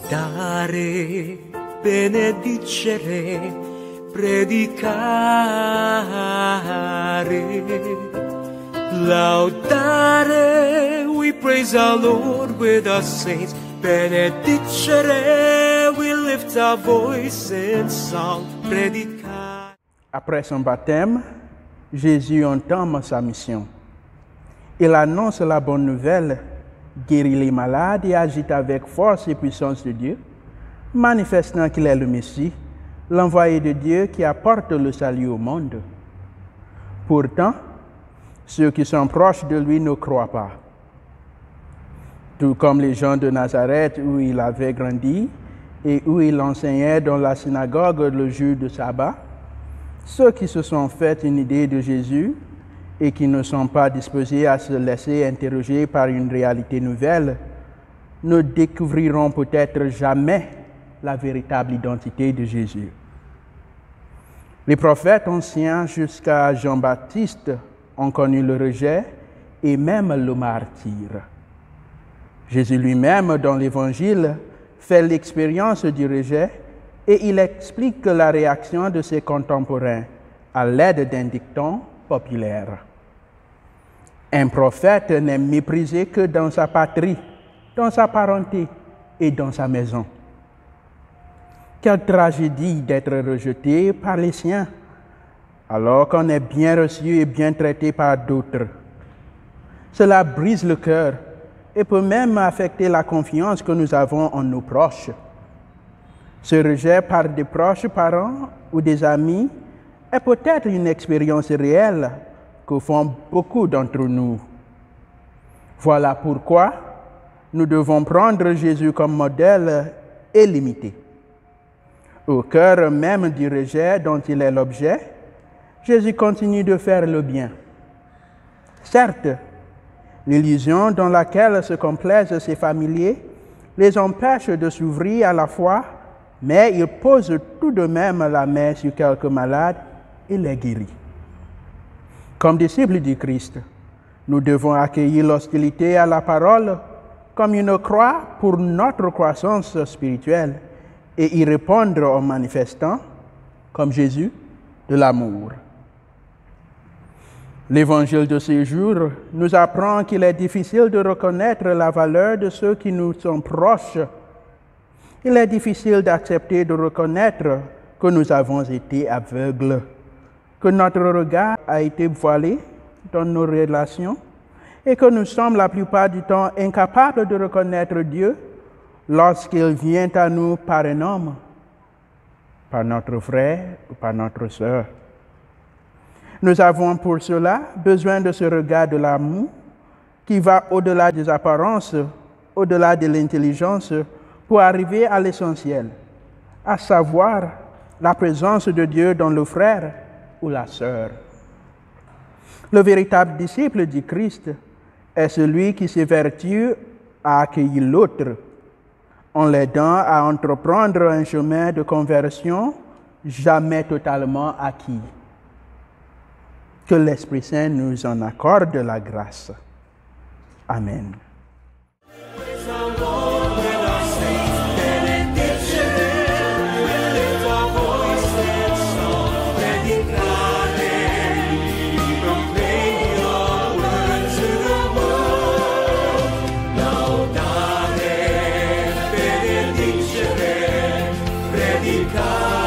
Laudare, benedicere, predicare. Laudare, we praise our Lord with our saints. Benedicere, we lift our voice in song. Predicare. Après son baptême, Jésus entame sa mission. Il annonce la bonne nouvelle, guérit les malades et agit avec force et puissance de Dieu, manifestant qu'il est le Messie, l'envoyé de Dieu qui apporte le salut au monde. Pourtant, ceux qui sont proches de lui ne croient pas. Tout comme les gens de Nazareth où il avait grandi et où il enseignait dans la synagogue le jour de sabbat, ceux qui se sont fait une idée de Jésus et qui ne sont pas disposés à se laisser interroger par une réalité nouvelle, ne découvriront peut-être jamais la véritable identité de Jésus. Les prophètes anciens jusqu'à Jean-Baptiste ont connu le rejet et même le martyre. Jésus lui-même, dans l'Évangile, fait l'expérience du rejet et il explique la réaction de ses contemporains à l'aide d'un dicton populaire. Un prophète n'est méprisé que dans sa patrie, dans sa parenté et dans sa maison. Quelle tragédie d'être rejeté par les siens, alors qu'on est bien reçu et bien traité par d'autres. Cela brise le cœur et peut même affecter la confiance que nous avons en nos proches. Ce rejet par des proches parents ou des amis est peut-être une expérience réelle que font beaucoup d'entre nous. Voilà pourquoi nous devons prendre Jésus comme modèle et l'imiter. Au cœur même du rejet dont il est l'objet, Jésus continue de faire le bien. Certes, l'illusion dans laquelle se complaisent ses familiers les empêche de s'ouvrir à la foi, mais il pose tout de même la main sur quelques malades et les guérit. Comme disciples du Christ, nous devons accueillir l'hostilité à la parole comme une croix pour notre croissance spirituelle et y répondre en manifestant, comme Jésus, de l'amour. L'évangile de ce jour nous apprend qu'il est difficile de reconnaître la valeur de ceux qui nous sont proches. Il est difficile d'accepter de reconnaître que nous avons été aveugles, que notre regard a été voilé dans nos relations et que nous sommes la plupart du temps incapables de reconnaître Dieu lorsqu'il vient à nous par un homme, par notre frère ou par notre sœur. Nous avons pour cela besoin de ce regard de l'amour qui va au-delà des apparences, au-delà de l'intelligence, pour arriver à l'essentiel, à savoir la présence de Dieu dans le frère ou la sœur. Le véritable disciple du Christ est celui qui s'évertue à accueillir l'autre, en l'aidant à entreprendre un chemin de conversion jamais totalement acquis. Que l'Esprit Saint nous en accorde la grâce. Amen. Predicare.